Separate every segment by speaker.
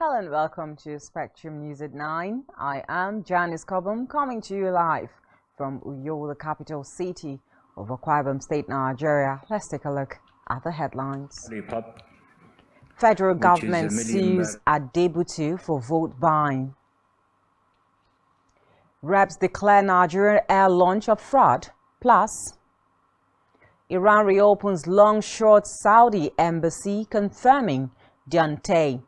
Speaker 1: Hello and welcome to Spectrum News at 9. I am Janice Cobham coming to you live from Uyo, the capital city of Akwa Ibom State, Nigeria. Let's take a look at the headlines. Federal government sues Adebutu for vote buying. Reps declare Nigerian air launch a fraud. Plus, Iran reopens long-short Saudi embassy confirming Diante.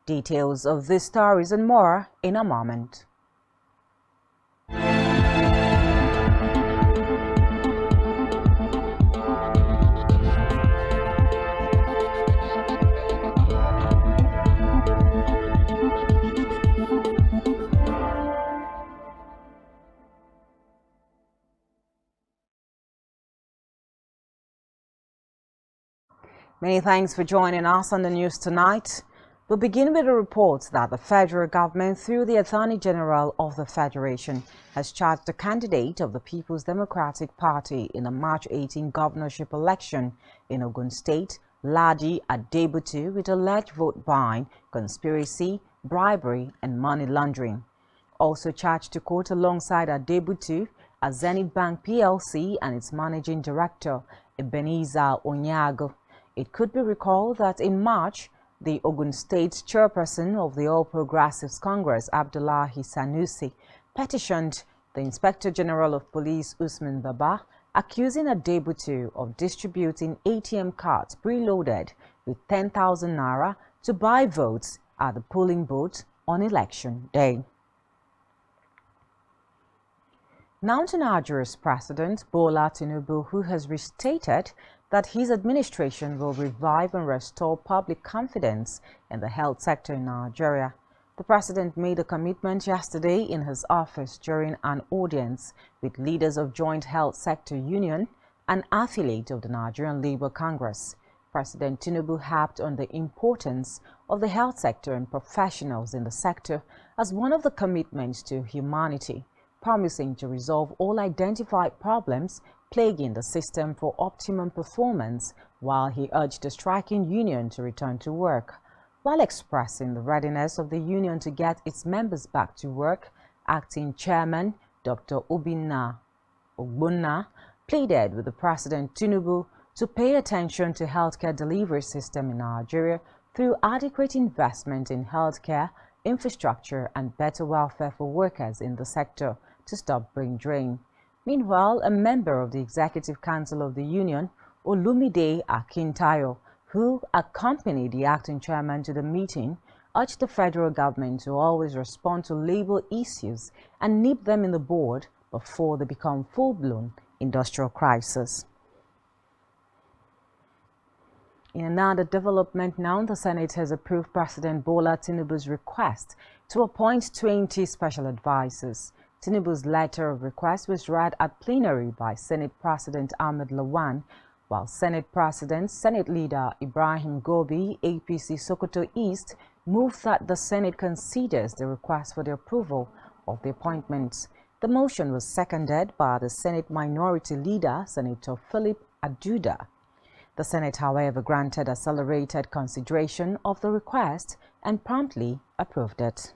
Speaker 1: Details of these stories and more in a moment. Many thanks for joining us on the news tonight. We'll begin with a report that the federal government, through the Attorney General of the Federation, has charged the candidate of the People's Democratic Party in the March 18 governorship election in Ogun State, Ladi Adebutu, with alleged vote buying, conspiracy, bribery, and money laundering. Also charged to court alongside Adebutu are Zenith Bank PLC and its managing director, Ebenezer Onyago. It could be recalled that in March, the Ogun State chairperson of the All Progressives Congress, Abdullahi Sanusi, petitioned the Inspector General of Police, Usman Baba, accusing Adebutu of distributing ATM cards preloaded with 10,000 naira to buy votes at the polling booth on election day. Now to Nigeria's President Bola Tinubu, who has restated that his administration will revive and restore public confidence in the health sector in Nigeria. The president made a commitment yesterday in his office during an audience with leaders of Joint Health Sector Union, an affiliate of the Nigerian Labour Congress. President Tinubu harped on the importance of the health sector and professionals in the sector as one of the commitments to humanity, promising to resolve all identified problems plaguing the system for optimum performance, while he urged the striking union to return to work. While expressing the readiness of the union to get its members back to work, acting chairman Dr. Obinna Ogbonna pleaded with the President Tinubu to pay attention to healthcare delivery system in Nigeria through adequate investment in healthcare infrastructure and better welfare for workers in the sector to stop brain drain. Meanwhile, a member of the Executive Council of the Union, Olumide Akintayo, who accompanied the acting chairman to the meeting, urged the federal government to always respond to labor issues and nip them in the bud before they become full-blown industrial crisis. In another development now, the Senate has approved President Bola Tinubu's request to appoint 20 special advisors. Tinubu's letter of request was read at plenary by Senate President Ahmed Lawan, while Senate Leader Ibrahim Gobi, APC Sokoto East, moved that the Senate considers the request for the approval of the appointments. The motion was seconded by the Senate Minority Leader, Senator Philip Aduda. The Senate, however, granted accelerated consideration of the request and promptly approved it.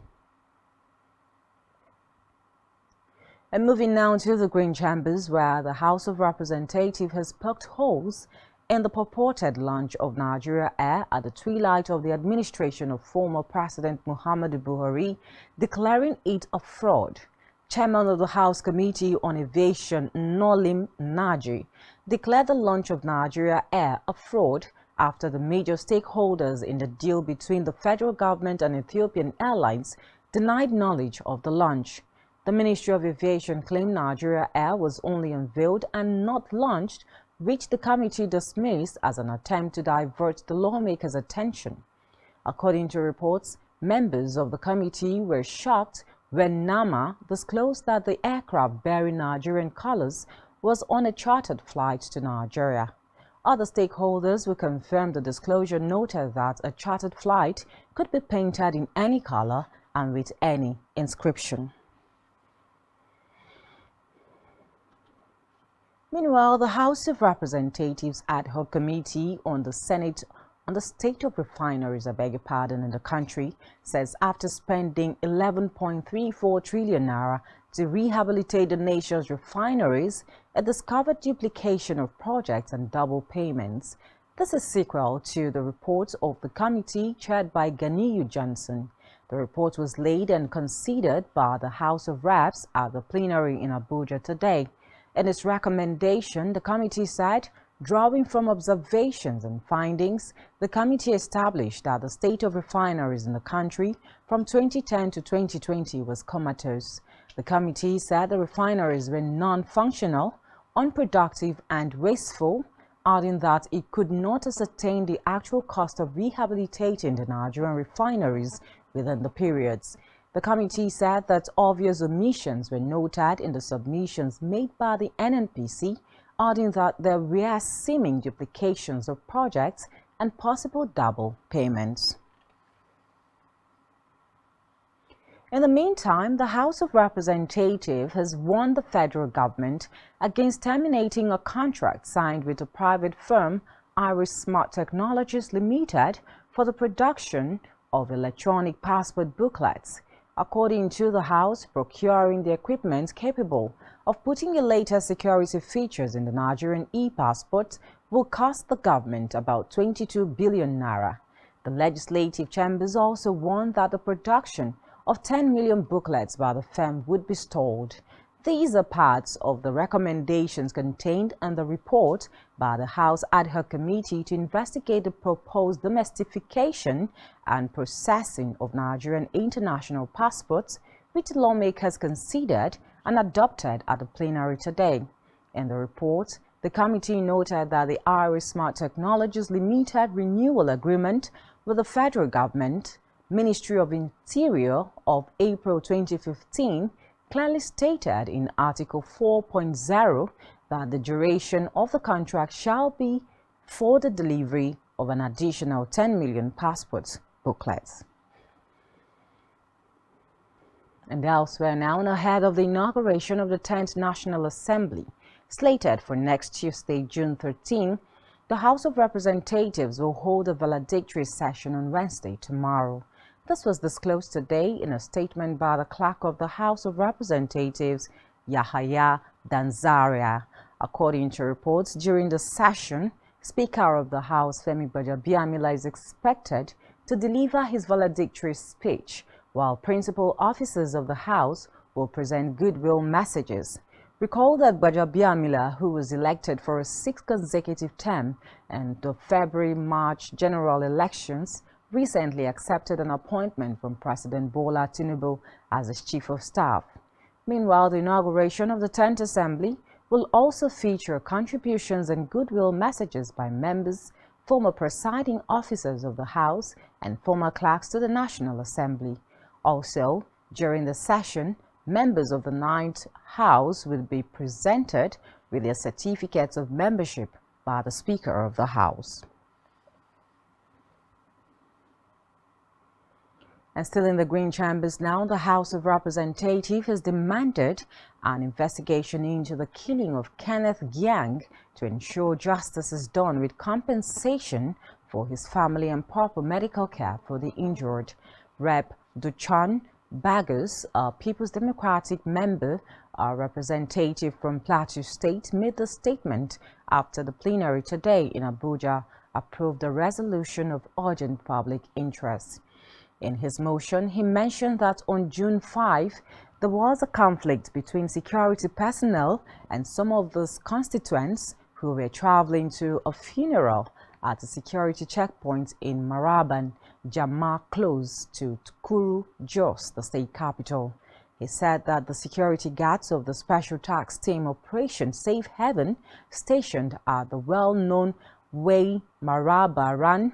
Speaker 1: And moving now to the Green Chambers, where the House of Representatives has poked holes in the purported launch of Nigeria Air at the twilight of the administration of former President Muhammadu Buhari, declaring it a fraud. Chairman of the House Committee on Aviation, Nolim Naji, declared the launch of Nigeria Air a fraud after the major stakeholders in the deal between the federal government and Ethiopian Airlines denied knowledge of the launch. The Ministry of Aviation claimed Nigeria Air was only unveiled and not launched, which the committee dismissed as an attempt to divert the lawmakers' attention. According to reports, members of the committee were shocked when NAMA disclosed that the aircraft bearing Nigerian colors was on a chartered flight to Nigeria. Other stakeholders who confirmed the disclosure noted that a chartered flight could be painted in any color and with any inscription. Meanwhile, the House of Representatives Ad Hoc Committee on the Senate on the state of refineries, in the country, says after spending 11.34 trillion naira to rehabilitate the nation's refineries, it discovered duplication of projects and double payments. This is sequel to the report of the committee chaired by Ganiyu Johnson. The report was laid and considered by the House of Reps at the plenary in Abuja today. In its recommendation, the committee said, drawing from observations and findings, the committee established that the state of refineries in the country from 2010 to 2020 was comatose. The committee said the refineries were non-functional, unproductive and wasteful, adding that it could not ascertain the actual cost of rehabilitating the Nigerian refineries within the periods. The committee said that obvious omissions were noted in the submissions made by the NNPC, adding that there were seeming duplications of projects and possible double payments. In the meantime, the House of Representatives has warned the federal government against terminating a contract signed with a private firm, Iris Smart Technologies Limited, for the production of electronic passport booklets. According to the House, procuring the equipment capable of putting the latest security features in the Nigerian e-passport will cost the government about 22 billion naira. The legislative chambers also warned that the production of 10 million booklets by the firm would be stalled. These are parts of the recommendations contained in the report by the House Ad Hoc Committee to investigate the proposed domestication and processing of Nigerian international passports, which lawmakers considered and adopted at the plenary today. In the report, the committee noted that the Iris Smart Technologies Limited renewal agreement with the federal government, Ministry of Interior of April 2015, clearly stated in Article 4.0 that the duration of the contract shall be for the delivery of an additional 10 million passport booklets. And elsewhere now, ahead of the inauguration of the 10th National Assembly, slated for next Tuesday, June 13, the House of Representatives will hold a valedictory session on Wednesday, tomorrow. This was disclosed today in a statement by the Clerk of the House of Representatives, Yahaya Danzaria. According to reports, during the session, Speaker of the House, Femi Gbajabiamila, is expected to deliver his valedictory speech, while principal officers of the House will present goodwill messages. Recall that Gbajabiamila, who was elected for a 6th consecutive term in the February-March general elections, recently accepted an appointment from President Bola Tinubu as his Chief of Staff. Meanwhile, the inauguration of the 10th Assembly will also feature contributions and goodwill messages by members, former presiding officers of the House, and former clerks to the National Assembly. Also, during the session, members of the 9th House will be presented with their certificates of membership by the Speaker of the House. And still in the Green Chambers now, the House of Representatives has demanded an investigation into the killing of Kenneth Gyang to ensure justice is done with compensation for his family and proper medical care for the injured. Rep. Duchan Bagus, a People's Democratic member, a representative from Plateau State, made the statement after the plenary today in Abuja approved a resolution of urgent public interest. In his motion, he mentioned that on June 5, there was a conflict between security personnel and some of those constituents who were traveling to a funeral at a security checkpoint in Maraban, Jama, close to Tukuru, Jos, the state capital. He said that the security guards of the Special Task Team Operation Safe Haven, stationed at the well-known Way Marabaran,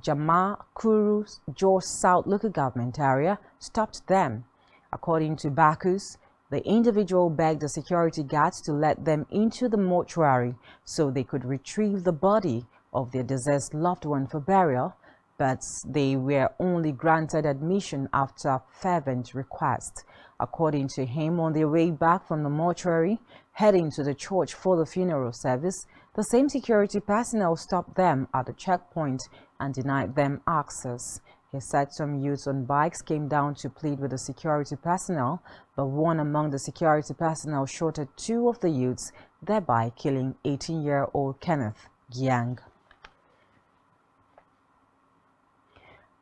Speaker 1: Jama, Kuru, Jos South local government area, stopped them. According to Bakus, the individual begged the security guards to let them into the mortuary so they could retrieve the body of their deceased loved one for burial, but they were only granted admission after a fervent request. According to him, on their way back from the mortuary, heading to the church for the funeral service, the same security personnel stopped them at the checkpoint and denied them access. He said some youths on bikes came down to plead with the security personnel, but one among the security personnel shot at two of the youths, thereby killing 18-year-old Kenneth Giang.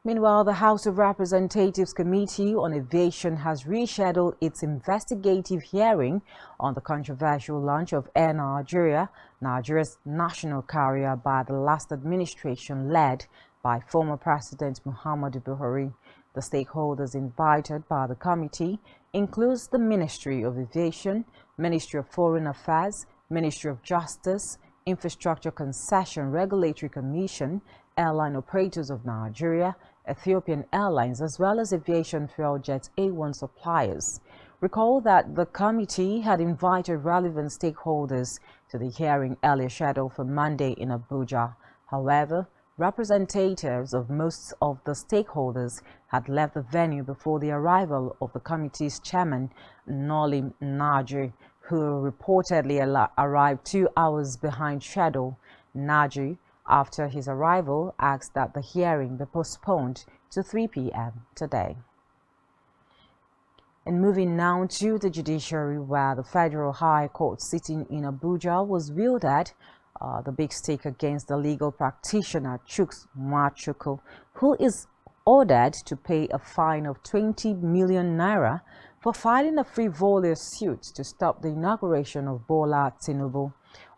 Speaker 1: Meanwhile, the House of Representatives Committee on Aviation has rescheduled its investigative hearing on the controversial launch of Air Nigeria, Nigeria's national carrier, by the last administration led by former President Muhammadu Buhari. The stakeholders invited by the committee includes the Ministry of Aviation, Ministry of Foreign Affairs, Ministry of Justice, Infrastructure Concession Regulatory Commission, Airline Operators of Nigeria, Ethiopian Airlines, as well as aviation fuel jet A1 suppliers. Recall that the committee had invited relevant stakeholders to the hearing earlier scheduled for Monday in Abuja. However, representatives of most of the stakeholders had left the venue before the arrival of the committee's chairman, Nolim Naji, who reportedly arrived 2 hours behind schedule. Naji, after his arrival, asked that the hearing be postponed to 3 p.m. today. And moving now to the judiciary, where the Federal High Court sitting in Abuja was wielded the big stick against the legal practitioner Chuks Nwachukwu, who is ordered to pay a fine of 20 million naira for filing a frivolous suit to stop the inauguration of Bola Tinubu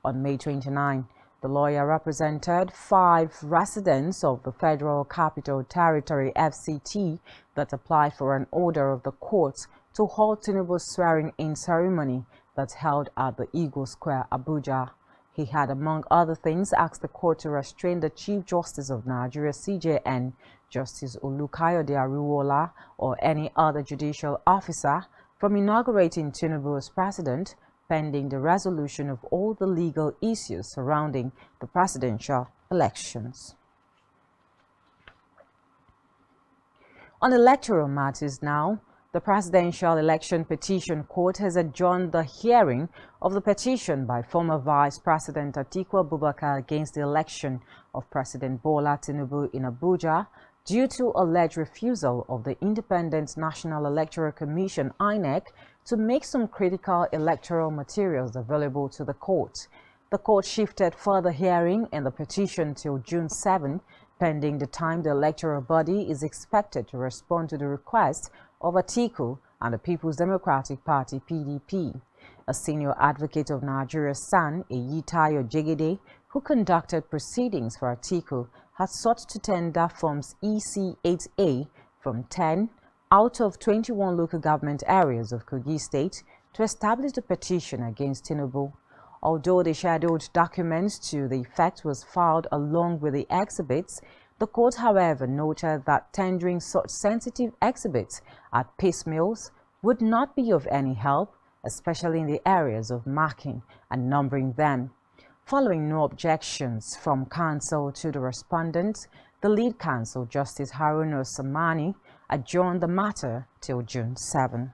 Speaker 1: on May 29. The lawyer represented 5 residents of the Federal Capital Territory (FCT) that applied for an order of the court to halt Tinubu's swearing-in ceremony that held at the Eagle Square, Abuja. He had, among other things, asked the court to restrain the Chief Justice of Nigeria (CJN), Justice Olukayode Ariwola, or any other judicial officer from inaugurating Tinubu as president, pending the resolution of all the legal issues surrounding the presidential elections. On electoral matters now, the Presidential Election Petition Court has adjourned the hearing of the petition by former Vice President Atiku Abubakar against the election of President Bola Tinubu in Abuja due to alleged refusal of the Independent National Electoral Commission (INEC) to make some critical electoral materials available to the court. The court shifted further hearing in the petition till June 7, pending the time the electoral body is expected to respond to the request of Atiku and the People's Democratic Party (PDP). A senior advocate of Nigeria's SAN, Eyitayo Jegede, who conducted proceedings for Atiku, had sought to tender forms EC8A from 10 out of 21 local government areas of Kogi State to establish the petition against Tinubu. Although the scheduled documents to the effect was filed along with the exhibits, the court, however, noted that tendering such sensitive exhibits at piecemeals would not be of any help, especially in the areas of marking and numbering them. Following no objections from counsel to the respondents, the lead counsel, Justice Haruna Samani, adjourned the matter till June 7.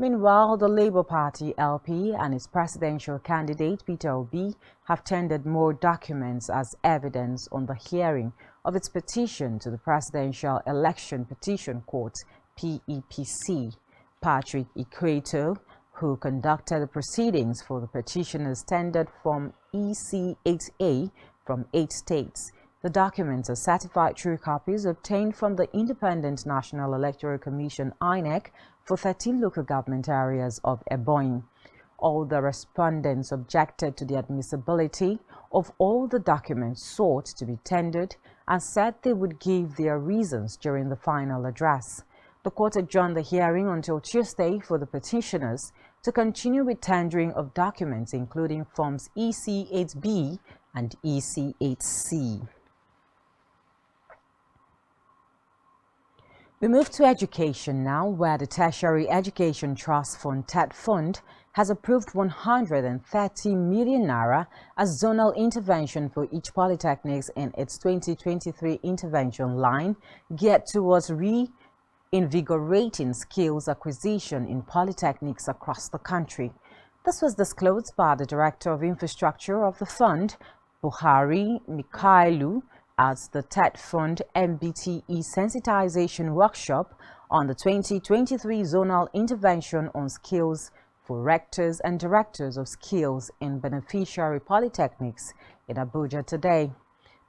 Speaker 1: Meanwhile, the Labour Party LP and its presidential candidate Peter Obi have tendered more documents as evidence on the hearing of its petition to the Presidential Election Petition Court (PEPC). Patrick Ikweto, who conducted the proceedings for the petitioners, tendered Form EC8A from 8 states. The documents are certified true copies obtained from the Independent National Electoral Commission (INEC) for 13 local government areas of Ebonyi. All the respondents objected to the admissibility of all the documents sought to be tendered and said they would give their reasons during the final address. The court adjourned the hearing until Tuesday for the petitioners to continue with tendering of documents including Forms EC8B and EC8C. We move to education now, where the Tertiary Education Trust Fund (TET Fund) has approved 130 million naira as zonal intervention for each polytechnics in its 2023 intervention line geared towards reinvigorating skills acquisition in polytechnics across the country. This was disclosed by the Director of Infrastructure of the fund, Buhari Mikhailu at the TED Fund MBTE Sensitization Workshop on the 2023 Zonal Intervention on Skills for Rectors and Directors of Skills in Beneficiary Polytechnics in Abuja today.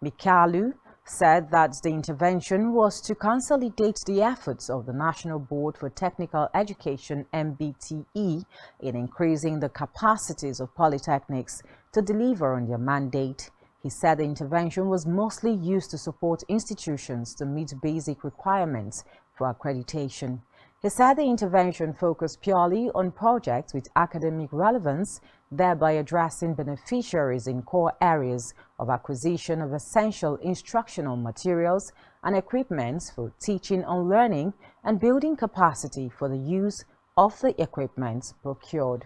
Speaker 1: Mikhailu said that the intervention was to consolidate the efforts of the National Board for Technical Education MBTE in increasing the capacities of polytechnics to deliver on their mandate. He said the intervention was mostly used to support institutions to meet basic requirements for accreditation. He said the intervention focused purely on projects with academic relevance, thereby addressing beneficiaries in core areas of acquisition of essential instructional materials and equipments for teaching and learning and building capacity for the use of the equipments procured.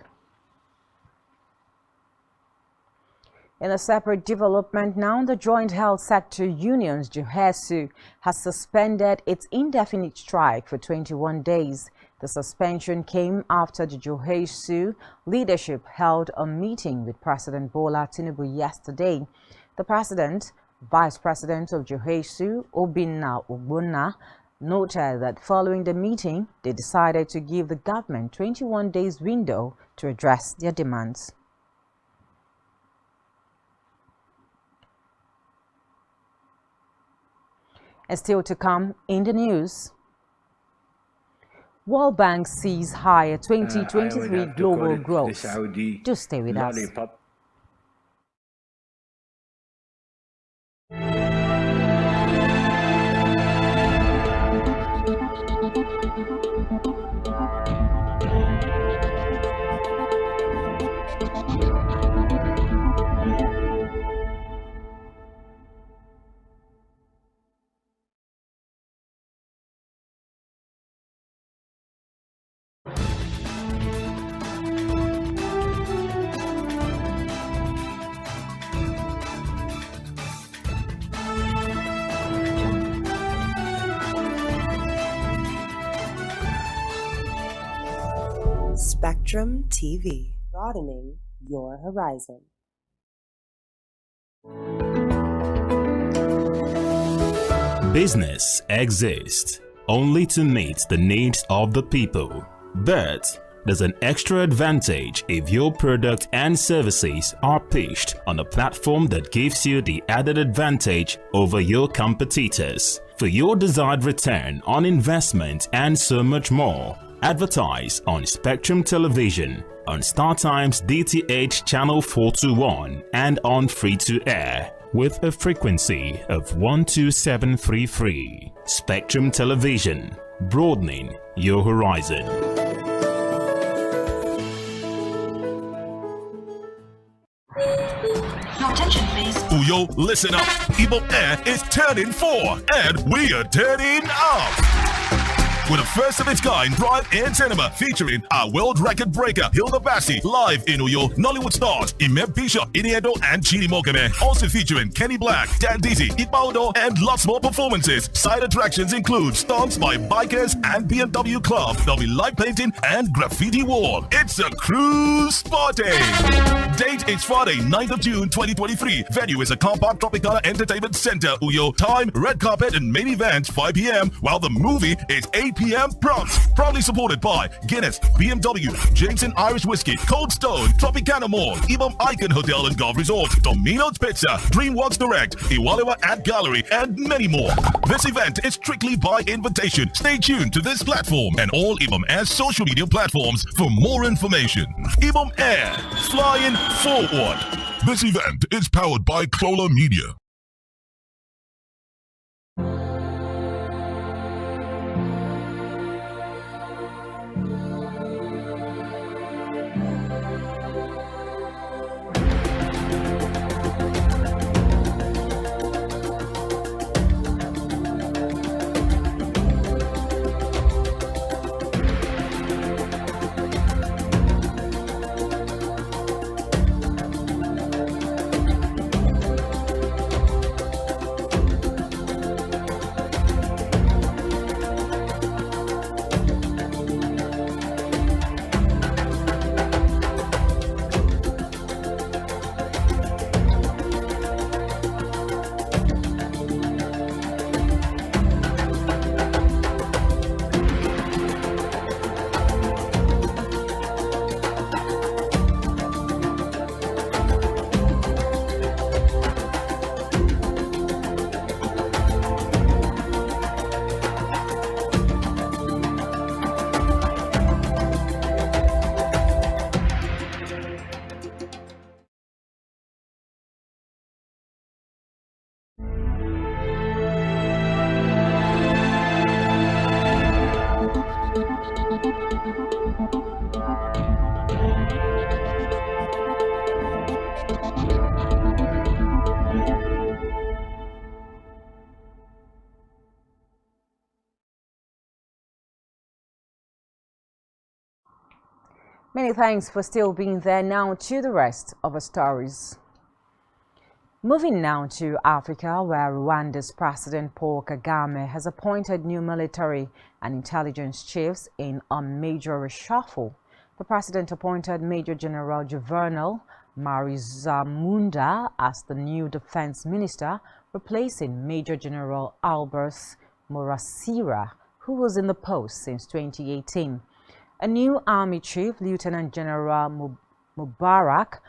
Speaker 1: In a separate development now, the Joint Health Sector Union's JHESU has suspended its indefinite strike for 21 days. The suspension came after the JHESU leadership held a meeting with President Bola Tinubu yesterday. The President, Vice President of JHESU, Obinna Ogbonna, noted that following the meeting, they decided to give the government 21 days window to address their demands. And still to come in the news, World Bank sees higher 2023 global growth. Do stay with us.
Speaker 2: Spectrum TV, broadening your horizon.
Speaker 3: Business exists only to meet the needs of the people, but there's an extra advantage if your product and services are pitched on a platform that gives you the added advantage over your competitors. For your desired return on investment and so much more, advertise on Spectrum Television, on StarTimes DTH Channel 421 and on free-to-air with a frequency of 12733. Spectrum Television, broadening your horizon.
Speaker 4: Your attention, please.
Speaker 5: Uyo, listen up. Igbo Air is turning 4 and we are turning up. With a first of its kind drive-in cinema featuring our world record breaker Hilda Bassi live in Uyo, Nollywood stars Ime Bishop, Iniedo and Chidi Mogame. Also featuring Kenny Black, Dan Dizzy, Iqbaldo and lots more performances. Side attractions include stunts by bikers and BMW Club. There'll be light painting and graffiti wall. It's a cruise party. Date is Friday, 9th of June 2023. Venue is a car park Tropicana Entertainment Center, Uyo. Time, red carpet and main event 5 p.m. while the movie is 8 p.m. prompt. Proudly supported by Guinness, BMW, Jameson Irish Whiskey, Cold Stone, Tropicana Mall, Ibom Icon Hotel and Golf Resort, Domino's Pizza, DreamWorks Direct, Iwalewa Art Gallery, and many more. This event is strictly by invitation. Stay tuned to this platform and all Ibom Air's social media platforms for more information. Ibom Air, flying forward. This event is powered by Clola Media.
Speaker 1: Many thanks for still being there. Now to the rest of our stories. Moving now to Africa, where Rwanda's President Paul Kagame has appointed new military and intelligence chiefs in a major reshuffle. The president appointed Major General Juvenal Marizamunda as the new defense minister, replacing Major General Albert Morasira, who was in the post since 2018. A new army chief, Lieutenant General Mubarak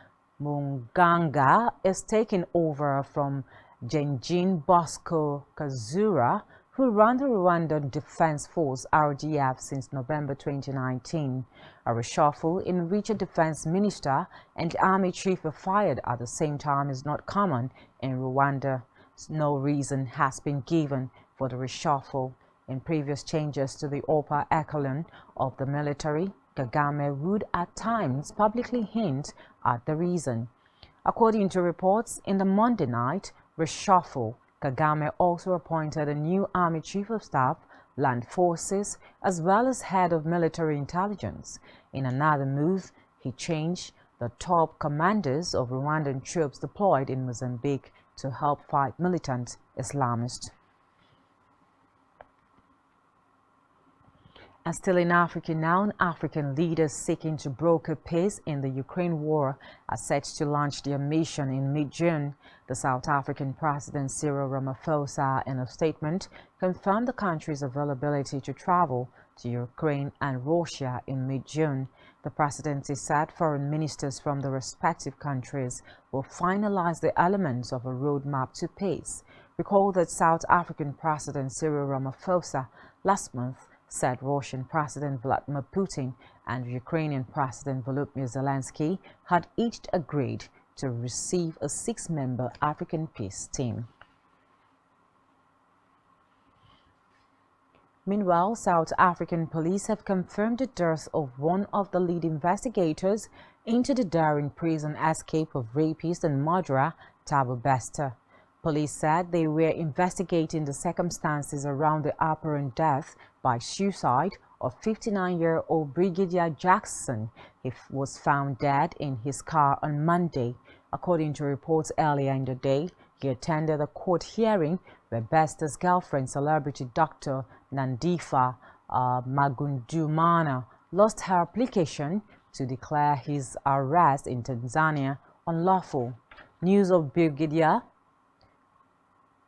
Speaker 1: Munganga, is taking over from Genjin Bosco Kazura, who ran the Rwandan Defense Force RDF since November 2019. A reshuffle in which a defense minister and army chief are fired at the same time is not common in Rwanda. No reason has been given for the reshuffle. In previous changes to the upper echelon of the military, Kagame would at times publicly hint at the reason. According to reports in the Monday night reshuffle, Kagame also appointed a new Army Chief of Staff, Land Forces, as well as Head of Military Intelligence. In another move, he changed the top commanders of Rwandan troops deployed in Mozambique to help fight militant Islamists. And still in Africa now, African leaders seeking to broker peace in the Ukraine war are set to launch their mission in mid-June. The South African President Cyril Ramaphosa, in a statement, confirmed the country's availability to travel to Ukraine and Russia in mid-June. The presidency said foreign ministers from the respective countries will finalize the elements of a roadmap to peace. Recall that South African President Cyril Ramaphosa last month said Russian President Vladimir Putin and Ukrainian President Volodymyr Zelensky had each agreed to receive a 6-member African peace team. Meanwhile, South African police have confirmed the death of one of the lead investigators into the daring prison escape of rapist and murderer Thabo Bester. Police said they were investigating the circumstances around the apparent death by suicide of 59-year-old Brigadier Jackson. He was found dead in his car on Monday. According to reports earlier in the day, he attended a court hearing where Bester's girlfriend, celebrity Dr. Nandifa Magundumana, lost her application to declare his arrest in Tanzania unlawful. News of Brigadier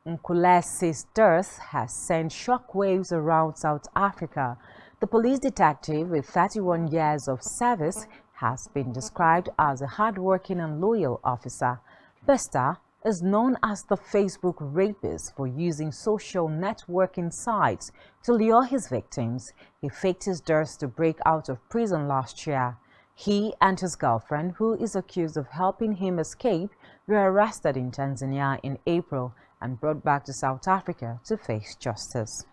Speaker 1: Nkulesi's death has sent shockwaves around South Africa. The police detective, with 31 years of service, has been described as a hardworking and loyal officer. Bester is known as the Facebook rapist for using social networking sites to lure his victims. He faked his death to break out of prison last year. He and his girlfriend, who is accused of helping him escape, were arrested in Tanzania in April and brought back to South Africa to face justice.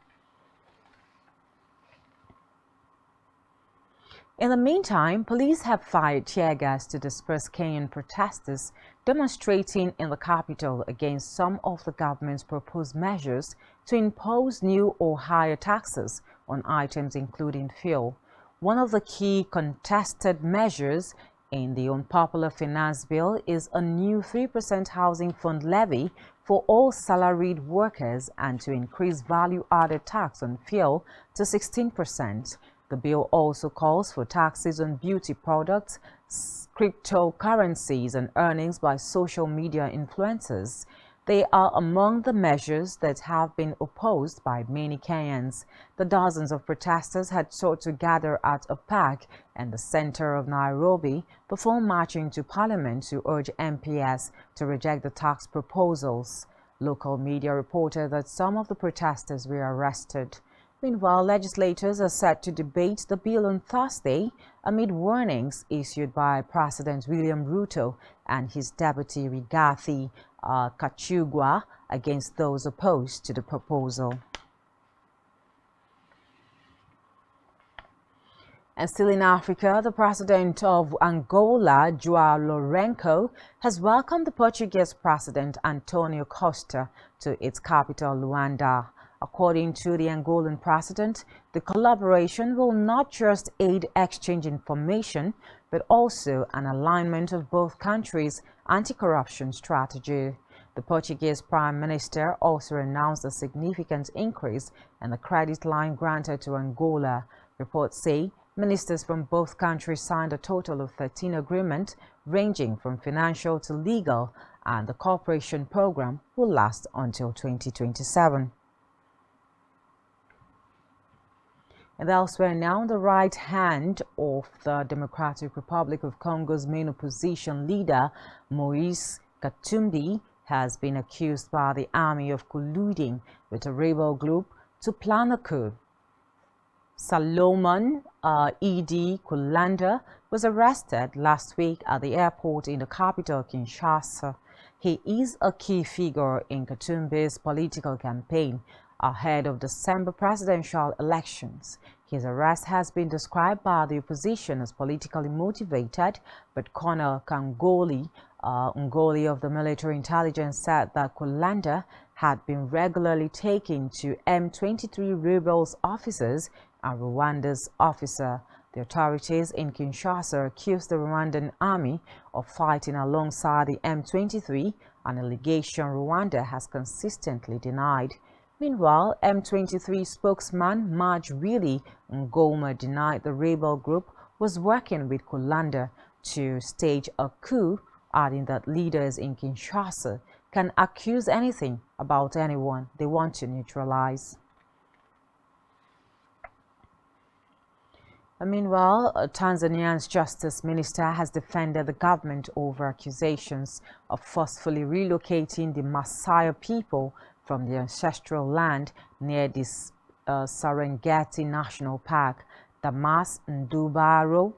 Speaker 1: In the meantime, police have fired tear gas to disperse Kenyan protesters demonstrating in the capital against some of the government's proposed measures to impose new or higher taxes on items including fuel. One of the key contested measures in the unpopular finance bill is a new 3% housing fund levy for all salaried workers and to increase value-added tax on fuel to 16%. The bill also calls for taxes on beauty products, cryptocurrencies, and earnings by social media influencers. They are among the measures that have been opposed by many Kenyans. The dozens of protesters had sought to gather at a park in the center of Nairobi before marching to Parliament to urge MPs to reject the tax proposals. Local media reported that some of the protesters were arrested. Meanwhile, legislators are set to debate the bill on Thursday amid warnings issued by President William Ruto and his deputy Rigathi Gachagua against those opposed to the proposal. And still in Africa, the president of Angola, João Lourenço, has welcomed the Portuguese president Antonio Costa to its capital, Luanda. According to the Angolan president, the collaboration will not just aid exchange information, but also an alignment of both countries' anti-corruption strategy. The Portuguese Prime Minister also announced a significant increase in the credit line granted to Angola. Reports say ministers from both countries signed a total of 13 agreements ranging from financial to legal, and the cooperation program will last until 2027. And elsewhere now, the right hand of the Democratic Republic of Congo's main opposition leader, Moise Katumbi, has been accused by the army of colluding with a rebel group to plan a coup. Salomon E.D. Kulanda was arrested last week at the airport in the capital, Kinshasa. He is a key figure in Katumbi's political campaign ahead of December presidential elections. His arrest has been described by the opposition as politically motivated, but Colonel Kangoli Ngoli of the military intelligence said that Kulanda had been regularly taken to M23 rebels officers and Rwanda's officer. The authorities in Kinshasa accused the Rwandan army of fighting alongside the M23, an allegation Rwanda has consistently denied. Meanwhile, M23 spokesman Marge Willie Ngoma denied the rebel group was working with Kulanda to stage a coup, adding that leaders in Kinshasa can accuse anything about anyone they want to neutralize. Meanwhile, Tanzania's Justice Minister has defended the government over accusations of forcefully relocating the Maasai people from the ancestral land near the Serengeti National Park. Damas Ndubaro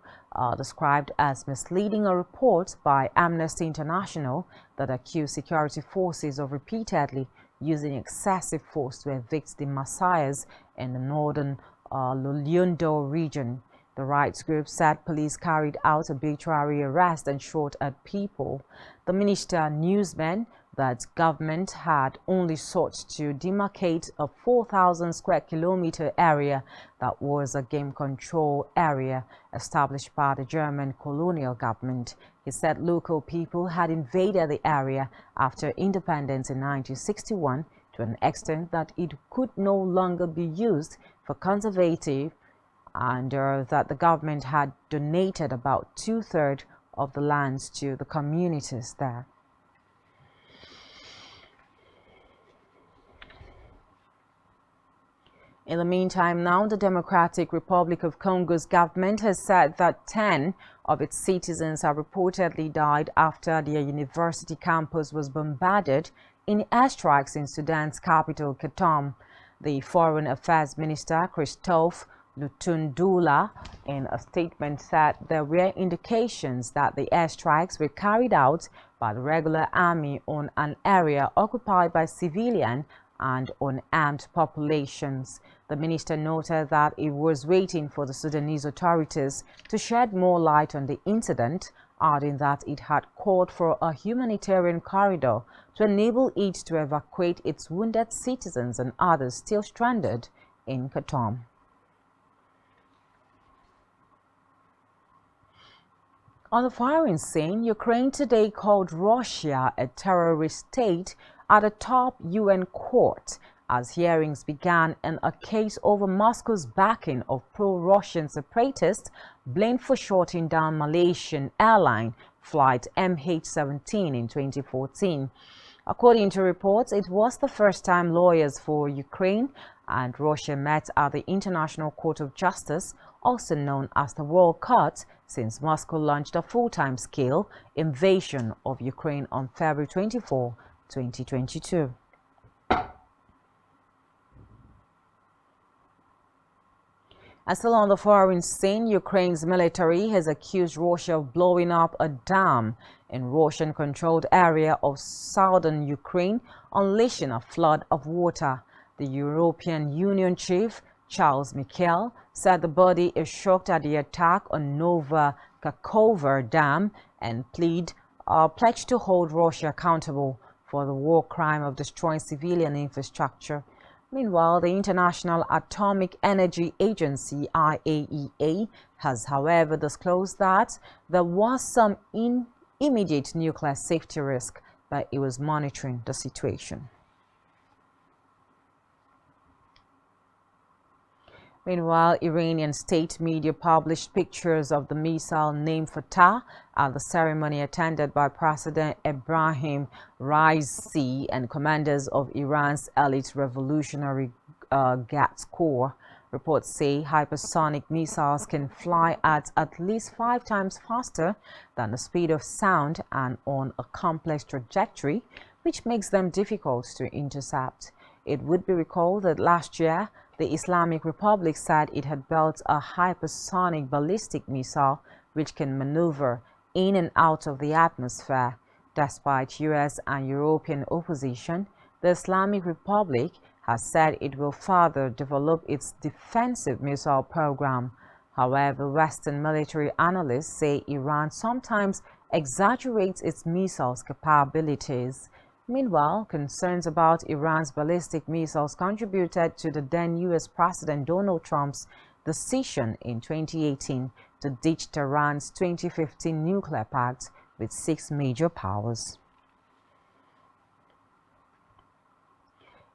Speaker 1: described as misleading a report by Amnesty International that accused security forces of repeatedly using excessive force to evict the Maasais in the northern Loliondo region. The rights group said police carried out arbitrary arrests and shot at people. The minister newsman that government had only sought to demarcate a 4,000 square kilometer area that was a game control area established by the German colonial government. He said local people had invaded the area after independence in 1961 to an extent that it could no longer be used for conservative, and that the government had donated about 2/3 of the lands to the communities there. In the meantime, now the Democratic Republic of Congo's government has said that 10 of its citizens have reportedly died after their university campus was bombarded in airstrikes in Sudan's capital, Khartoum. The Foreign Affairs Minister, Christophe Lutundula, in a statement said there were indications that the airstrikes were carried out by the regular army on an area occupied by civilian and unarmed populations. The minister noted that it was waiting for the Sudanese authorities to shed more light on the incident, adding that it had called for a humanitarian corridor to enable it to evacuate its wounded citizens and others still stranded in Khartoum. On the firing scene, Ukraine today called Russia a terrorist state at a top UN court as hearings began in a case over Moscow's backing of pro-Russian separatists blamed for shutting down Malaysian airline flight MH17 in 2014. According to reports, it was the first time lawyers for Ukraine and Russia met at the International Court of Justice, also known as the World Court, since Moscow launched a full-time scale invasion of Ukraine on February 24, 2022. And still on the foreign scene, Ukraine's military has accused Russia of blowing up a dam in Russian-controlled area of southern Ukraine, unleashing a flood of water. The European Union chief, Charles Michel, said the body is shocked at the attack on Nova Kakhovka Dam and pledged to hold Russia accountable for the war crime of destroying civilian infrastructure. Meanwhile, the International Atomic Energy Agency, IAEA, has, however, disclosed that there was some immediate nuclear safety risk, but it was monitoring the situation. Meanwhile, Iranian state media published pictures of the missile named Fatah at the ceremony attended by President Ebrahim Raisi and commanders of Iran's elite revolutionary Guards Corps. Reports say hypersonic missiles can fly at least 5 times faster than the speed of sound and on a complex trajectory, which makes them difficult to intercept. It would be recalled that last year, the Islamic Republic said it had built a hypersonic ballistic missile which can maneuver in and out of the atmosphere. Despite US and European opposition, the Islamic Republic has said it will further develop its defensive missile program. However, Western military analysts say Iran sometimes exaggerates its missiles capabilities. Meanwhile, concerns about Iran's ballistic missiles contributed to the then U.S. President Donald Trump's decision in 2018 to ditch Tehran's 2015 nuclear pact with 6 major powers.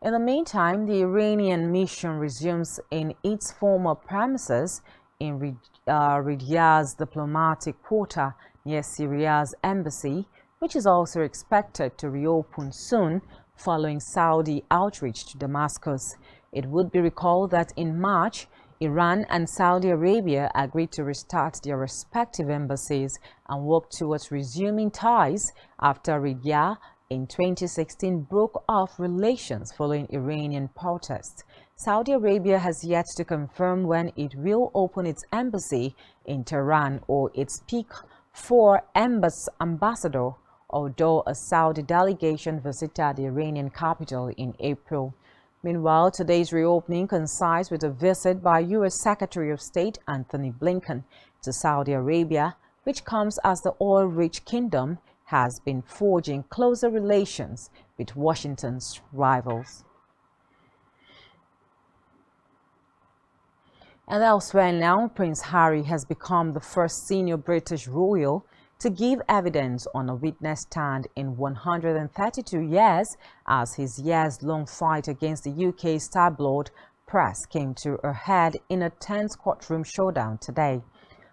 Speaker 1: In the meantime, the Iranian mission resumes in its former premises in Riyadh's diplomatic quarter near Syria's embassy, which is also expected to reopen soon following Saudi outreach to Damascus. It would be recalled that in March, Iran and Saudi Arabia agreed to restart their respective embassies and work towards resuming ties after Riyadh in 2016 broke off relations following Iranian protests. Saudi Arabia has yet to confirm when it will open its embassy in Tehran or its Peak 4 ambassador, although a Saudi delegation visited the Iranian capital in April. Meanwhile, today's reopening coincides with a visit by U.S. Secretary of State Anthony Blinken to Saudi Arabia, which comes as the oil-rich kingdom has been forging closer relations with Washington's rivals. And elsewhere now, Prince Harry has become the first senior British royal to give evidence on a witness stand in 132 years as his years-long fight against the UK's tabloid press came to a head in a tense courtroom showdown today.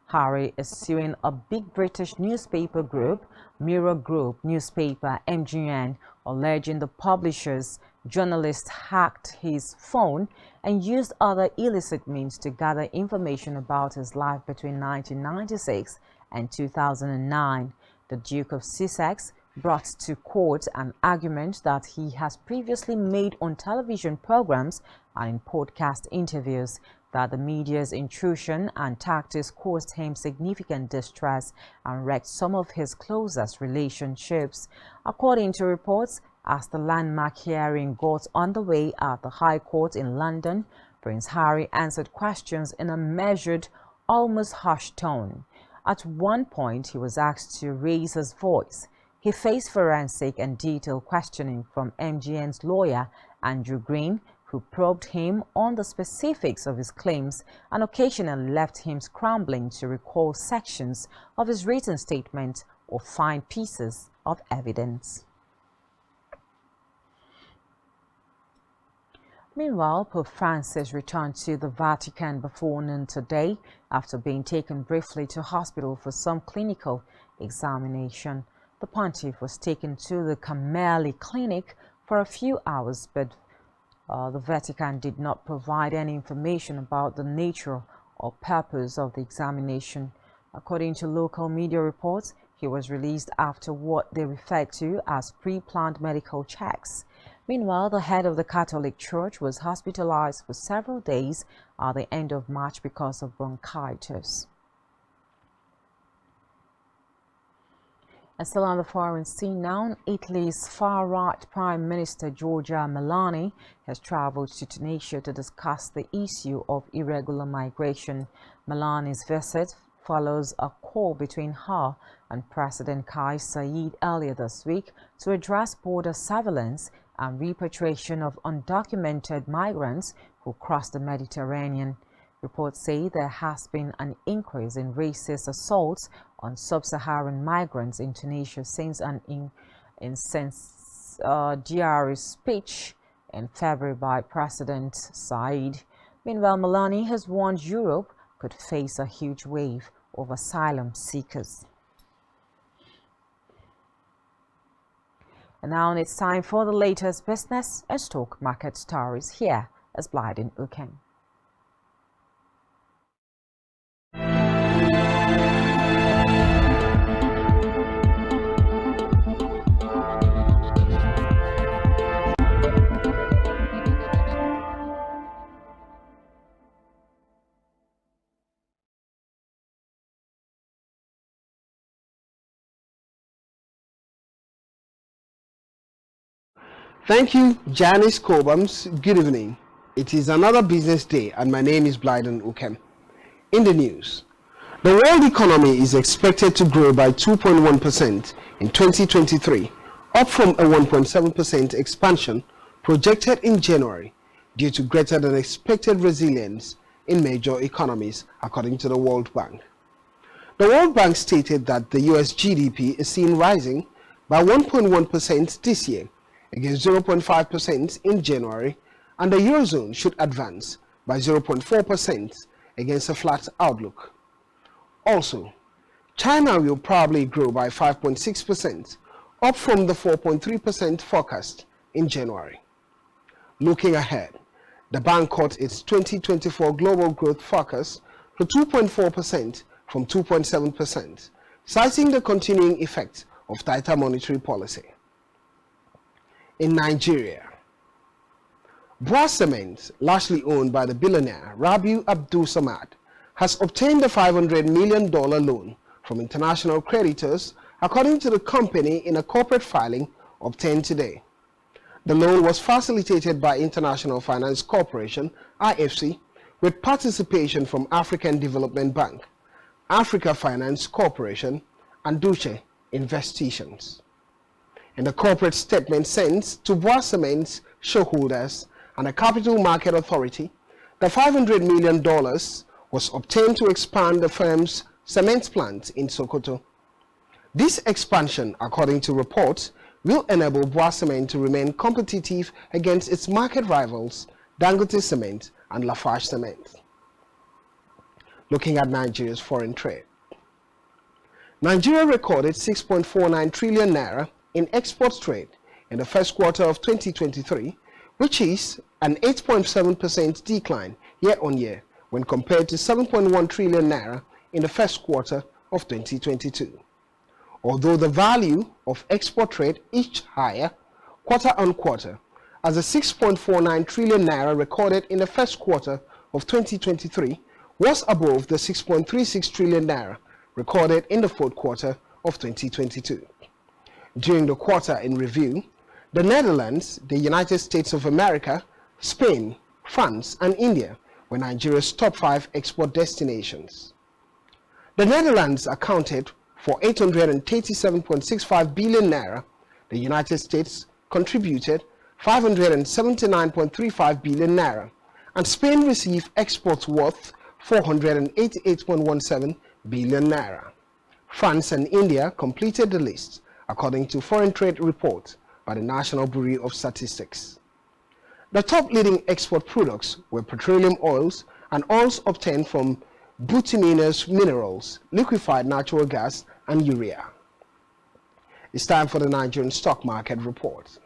Speaker 1: Harry is suing a big British newspaper group, Mirror Group newspaper MGN, alleging the publisher's journalist hacked his phone and used other illicit means to gather information about his life between 1996 and 2009. The Duke of Sussex brought to court an argument that he has previously made on television programs and in podcast interviews that the media's intrusion and tactics caused him significant distress and wrecked some of his closest relationships. According to reports, as the landmark hearing got underway at the High Court in London, Prince Harry answered questions in a measured, almost hushed tone. At one point, he was asked to raise his voice. He faced forensic and detailed questioning from MGN's lawyer, Andrew Green, who probed him on the specifics of his claims and occasionally left him scrambling to recall sections of his written statement or find pieces of evidence. Meanwhile, Pope Francis returned to the Vatican before noon today after being taken briefly to hospital for some clinical examination. The pontiff was taken to the Gemelli Clinic for a few hours, but the Vatican did not provide any information about the nature or purpose of the examination. According to local media reports, he was released after what they referred to as pre-planned medical checks. Meanwhile, the head of the Catholic Church was hospitalized for several days at the end of March because of bronchitis. And still on the foreign scene now, Italy's far-right Prime Minister Giorgia Meloni has traveled to Tunisia to discuss the issue of irregular migration. Meloni's visit follows a call between her and President Kais Saied earlier this week to address border surveillance and repatriation of undocumented migrants who crossed the Mediterranean. Reports say there has been an increase in racist assaults on sub-Saharan migrants in Tunisia since an incendiary speech in February by President Said. Meanwhile, Melanie has warned Europe could face a huge wave of asylum seekers. And now it's time for the latest business and stock market stories. Here is Blyden Uken.
Speaker 4: Thank you, Janice Cobhams. Good evening. It is another business day and my name is Blyden Ukem. In the news, the world economy is expected to grow by 2.1% in 2023, up from a 1.7% expansion projected in January due to greater than expected resilience in major economies, according to the World Bank. The World Bank stated that the US GDP is seen rising by 1.1% this year, against 0.5% in January, and the Eurozone should advance by 0.4% against a flat outlook. Also, China will probably grow by 5.6%, up from the 4.3% forecast in January. Looking ahead, the bank cut its 2024 global growth forecast to 2.4% from 2.7%, citing the continuing effect of tighter monetary policy. In Nigeria, Bua Cement, largely owned by the billionaire Rabiu Abdul Samad, has obtained a $500 million loan from international creditors, according to the company in a corporate filing obtained today. The loan was facilitated by International Finance Corporation, IFC, with participation from African Development Bank, Africa Finance Corporation, and Duce Investitions. In the corporate statement sent to Bua Cement's shareholders and the Capital Market Authority, the $500 million was obtained to expand the firm's cement plant in Sokoto. This expansion, according to reports, will enable Bua Cement to remain competitive against its market rivals, Dangote Cement and Lafarge Cement. Looking at Nigeria's foreign trade, Nigeria recorded 6.49 trillion naira in export trade in the first quarter of 2023, which is an 8.7% decline year-on-year when compared to 7.1 trillion naira in the first quarter of 2022. Although the value of export trade inched higher quarter-on-quarter, as the 6.49 trillion naira recorded in the first quarter of 2023 was above the 6.36 trillion naira recorded in the fourth quarter of 2022. During the quarter in review, the Netherlands, the United States of America, Spain, France, and India were Nigeria's top 5 export destinations. The Netherlands accounted for 837.65 billion naira, the United States contributed 579.35 billion naira, and Spain received exports worth 488.17 billion naira. France and India completed the list, according to foreign trade report by the National Bureau of Statistics. The top leading export products were petroleum oils and oils obtained from bituminous minerals, liquefied natural gas, and urea. It's time for the Nigerian stock market report.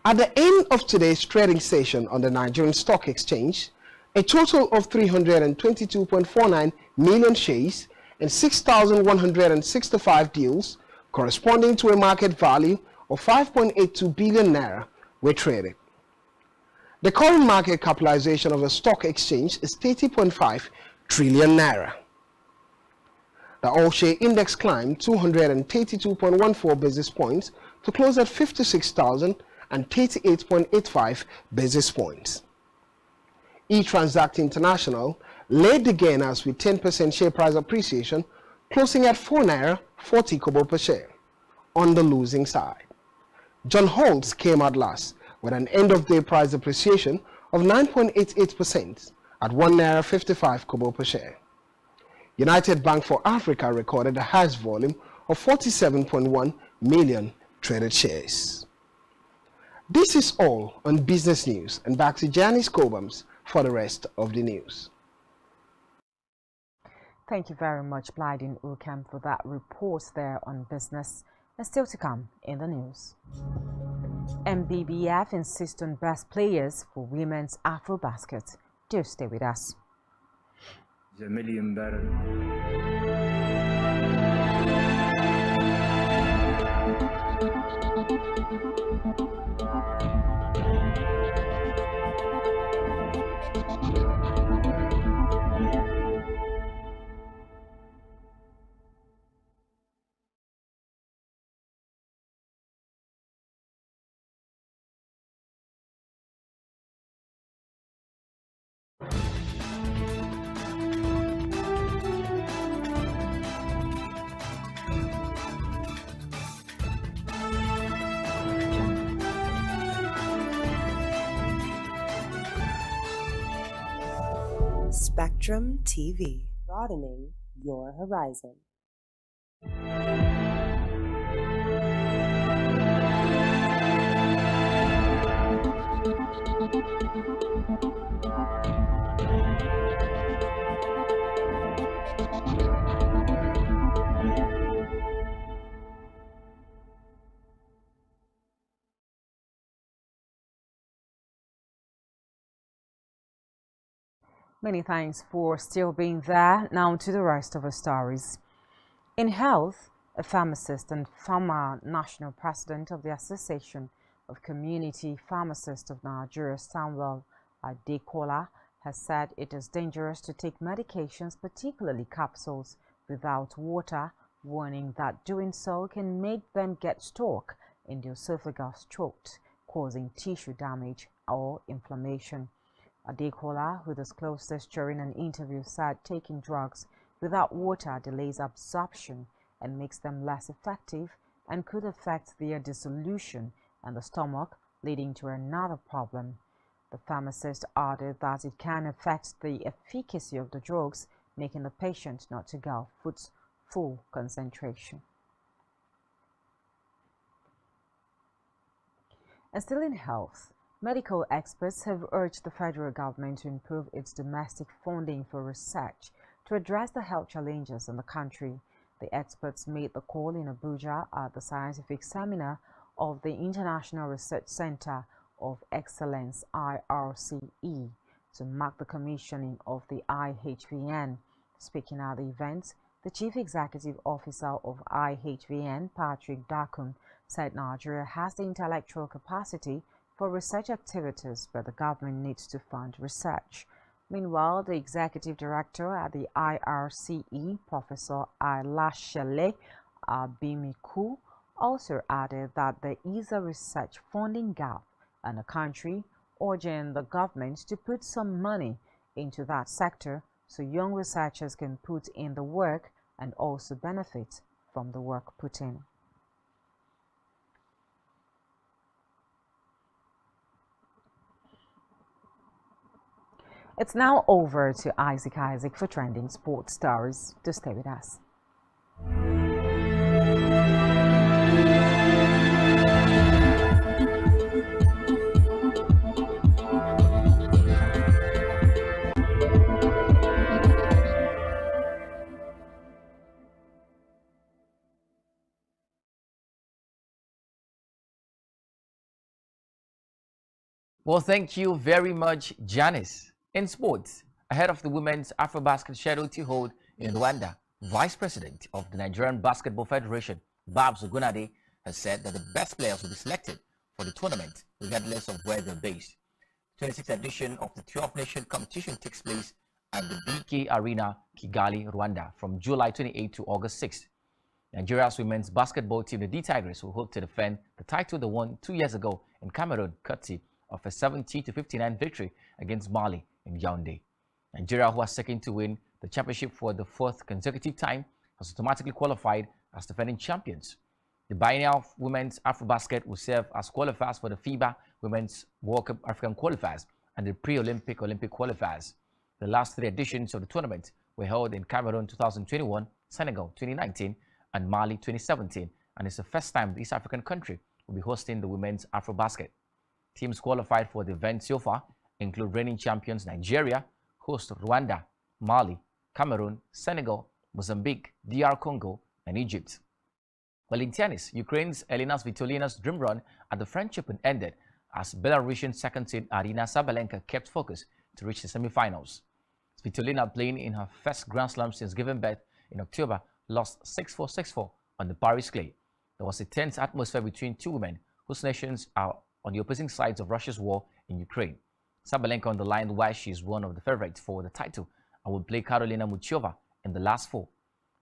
Speaker 4: At the end of today's trading session on the Nigerian Stock Exchange, a total of 322.49 million shares and 6,165 deals corresponding to a market value of 5.82 billion naira were traded. The current market capitalization of a stock exchange is 30.5 trillion naira. The all-share index climbed 232.14 basis points to close at 56,038.85 basis points. E-Transact International led the gainers with 10% share price appreciation, closing at 4 naira 40 kobo per share. On the losing side, John Holt's came out last with an end-of-day price appreciation of 9.88% at 1 naira 55 kobo per share. United Bank for Africa recorded a highest volume of 47.1 million traded shares. This is all on business news, and back to Janice Cobhams for the rest of the news.
Speaker 1: Thank you very much, Blyden Ukem, for that report there on business. And still to come in the news. MBBF insists on best players for women's Afrobasket. Do stay with us.
Speaker 6: It's a million better.
Speaker 2: Spectrum TV, broadening your horizon.
Speaker 1: Many thanks for still being there. Now to the rest of our stories. In health, a pharmacist and former national president of the Association of Community Pharmacists of Nigeria, Samuel Adekola, has said it is dangerous to take medications, particularly capsules, without water, warning that doing so can make them get stuck in the esophagus throat, causing tissue damage or inflammation. Adekola, who disclosed this during an interview, said taking drugs without water delays absorption and makes them less effective and could affect their dissolution in the stomach, leading to another problem. The pharmacist added that it can affect the efficacy of the drugs, making the patient not to get full concentration. And still in health, medical experts have urged the federal government to improve its domestic funding for research to address the health challenges in the country. The experts made the call in Abuja at the scientific seminar of the International Research Center of Excellence (IRCE) to mark the commissioning of the IHVN. Speaking at the event, the Chief Executive Officer of IHVN, Patrick Dakun, said Nigeria has the intellectual capacity for research activities, but the government needs to fund research. Meanwhile, the executive director at the IRCE, Professor Alashele Abimiku, also added that there is a research funding gap in the country, urging the government to put some money into that sector so young researchers can put in the work and also benefit from the work put in. It's now over to Isaac for trending sports stories. Do stay with us.
Speaker 7: Well, thank you very much, Janice. In sports, ahead of the Women's Afrobasket scheduled to hold in Rwanda, Vice President of the Nigerian Basketball Federation, Babs Ogunade, has said that the best players will be selected for the tournament, regardless of where they're based. The 26th edition of the 12-nation competition takes place at the BK Arena, Kigali, Rwanda, from July 28 to August 6. Nigeria's women's basketball team, the D Tigers, will hope to defend the title they won 2 years ago in Cameroon, courtesy of a 70-59 victory against Mali in Yaoundé. Nigeria, who was second to win the championship for the fourth consecutive time, has automatically qualified as defending champions. The biennial Women's AfroBasket will serve as qualifiers for the FIBA Women's World Cup African qualifiers and the pre-Olympic Olympic qualifiers. The last 3 editions of the tournament were held in Cameroon 2021, Senegal 2019, and Mali 2017, and it's the first time the East African country will be hosting the Women's AfroBasket. Teams qualified for the event so far include reigning champions Nigeria, host Rwanda, Mali, Cameroon, Senegal, Mozambique, DR Congo, and Egypt. Well, in tennis, Ukraine's Elena Svitolina's dream run at the French Open ended as Belarusian second seed Arina Sabalenka kept focus to reach the semi-finals. Svitolina, playing in her first Grand Slam since giving birth in October, lost 6-4, 6-4 on the Paris clay. There was a tense atmosphere between two women whose nations are on the opposing sides of Russia's war in Ukraine. Sabalenka underlined why she is one of the favorites for the title and will play Karolina Muchova in the last 4.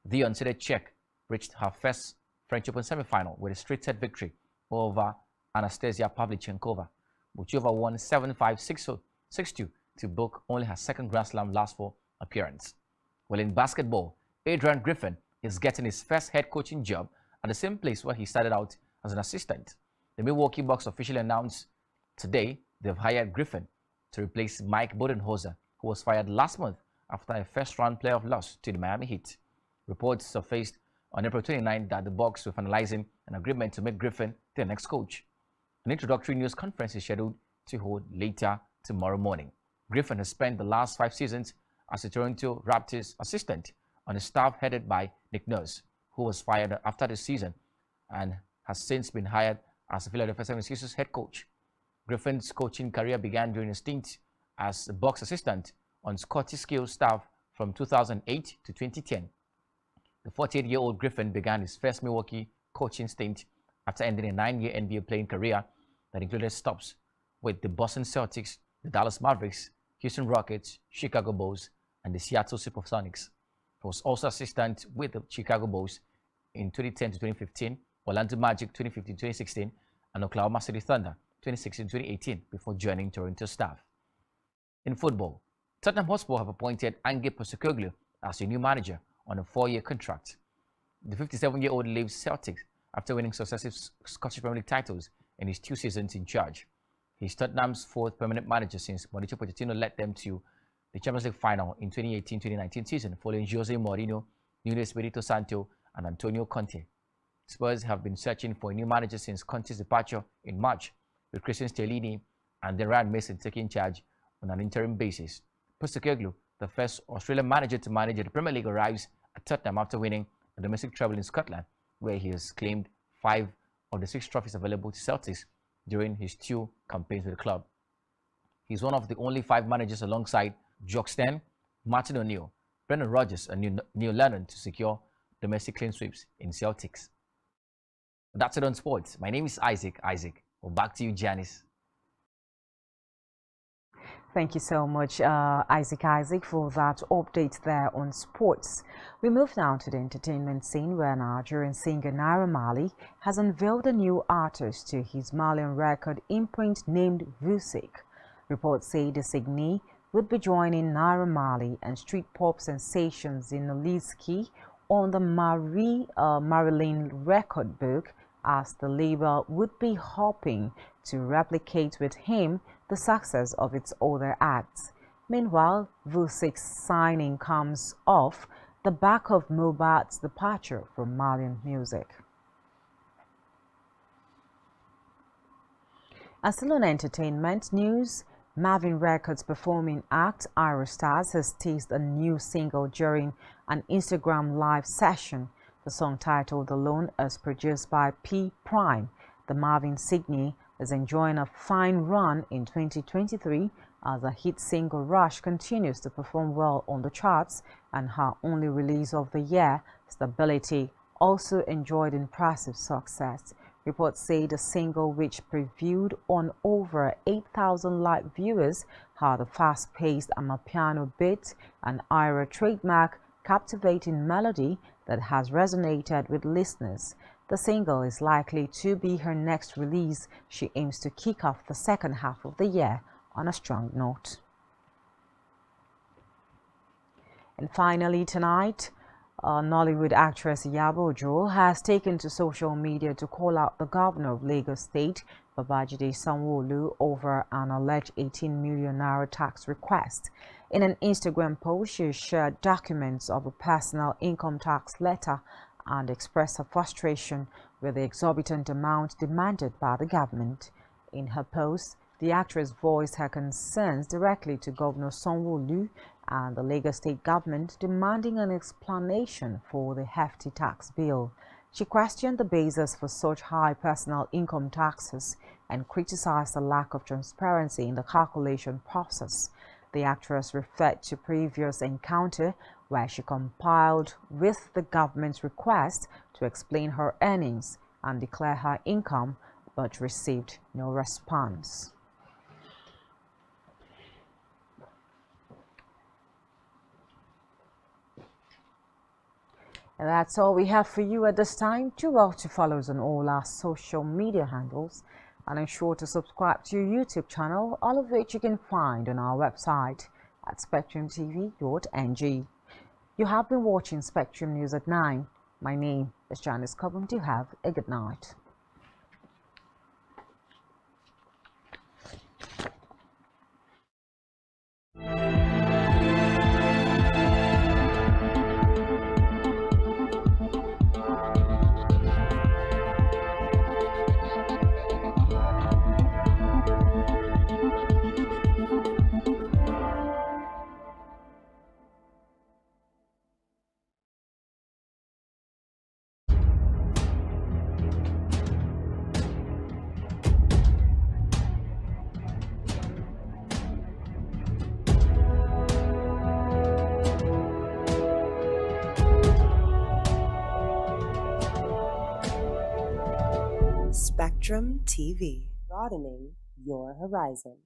Speaker 7: The unseeded Czech reached her first French Open semi-final with a straight-set victory over Anastasia Pavlyuchenkova. Muchova won 7-5, 6-2 to book only her second Grand Slam last 4 appearance. Well, in basketball, Adrian Griffin is getting his first head coaching job at the same place where he started out as an assistant. The Milwaukee Bucks officially announced today they've hired Griffin to replace Mike Budenholzer, who was fired last month after a first-round playoff loss to the Miami Heat. Reports surfaced on April 29 that the Bucks were finalizing an agreement to make Griffin their next coach. An introductory news conference is scheduled to hold later tomorrow morning. Griffin has spent the last 5 seasons as a Toronto Raptors assistant on a staff headed by Nick Nurse, who was fired after the season and has since been hired as the Philadelphia 76ers head coach. Griffin's coaching career began during a stint as a Bucks assistant on Scottie Skill's staff from 2008 to 2010. The 48-year-old Griffin began his first Milwaukee coaching stint after ending a 9-year NBA playing career that included stops with the Boston Celtics, the Dallas Mavericks, Houston Rockets, Chicago Bulls, and the Seattle Supersonics. He was also assistant with the Chicago Bulls in 2010 to 2015, Orlando Magic 2015 to 2016, and Oklahoma City Thunder 2016 to 2018 before joining Toronto staff. In football, Tottenham Hotspur have appointed Ange Postecoglou as a new manager on a 4-year contract. The 57-year-old leaves Celtic after winning successive Scottish Premier League titles in his 2 seasons in charge. He's Tottenham's 4th permanent manager since Mauricio Pochettino led them to the Champions League final in 2018-2019 season, following Jose Mourinho, Nuno Espirito Santo, and Antonio Conte. Spurs have been searching for a new manager since Conte's departure in March, with Christian Stellini and then Ryan Mason taking charge on an interim basis. Postecoglou, the first Australian manager to manage the Premier League, arrives at Tottenham after winning a domestic treble in Scotland, where he has claimed 5 of the 6 trophies available to Celtics during his 2 campaigns with the club. He's one of the only 5 managers alongside Jock Stein, Martin O'Neill, Brendan Rodgers, and Neil Lennon to secure domestic clean sweeps in Celtics. That's it on sports. My name is Isaac. Well, back to you, Janice.
Speaker 1: Thank you so much, Isaac, for that update there on sports. We move now to the entertainment scene, where Nigerian singer Naira Marley has unveiled a new artist to his Malian record imprint named Vusik. Reports say the signee would be joining Naira Marley and street pop sensations in Oliski on the Marilyn record book, as the label would be hoping to replicate with him the success of its other acts. Meanwhile, Vusik's signing comes off the back of Mobat's departure from Malian music. And still on entertainment news, Marvin Records performing act Ira Stars has teased a new single during an Instagram live session. The song, titled Alone, is produced by P Prime. The Marvin signee is enjoying a fine run in 2023 as the hit single Rush continues to perform well on the charts, and her only release of the year, Stability, also enjoyed impressive success. Reports say the single, which previewed on over 8,000 live viewers, had a fast-paced amapiano beat and Ira trademark captivating melody that has resonated with listeners. The single is likely to be her next release. She aims to kick off the second half of the year on a strong note. And finally tonight, Nollywood actress Iyabo Ojo has taken to social media to call out the governor of Lagos State, Babajide Sanwo-Olu, over an alleged 18 million naira tax request. In an Instagram post, she shared documents of a personal income tax letter and expressed her frustration with the exorbitant amount demanded by the government. In her post, the actress voiced her concerns directly to Governor Sanwo-Olu and the Lagos State government, demanding an explanation for the hefty tax bill. She questioned the basis for such high personal income taxes and criticized the lack of transparency in the calculation process. The actress referred to previous encounter where she compiled with the government's request to explain her earnings and declare her income, but received no response. And that's all we have for you at this time. Do well to follow us on all our social media handles and ensure to subscribe to your YouTube channel, all of which you can find on our website at spectrumtv.ng. You have been watching Spectrum News at 9. My name is Janice Cobham. Do have a good night.
Speaker 2: Spectrum TV, broadening your horizon.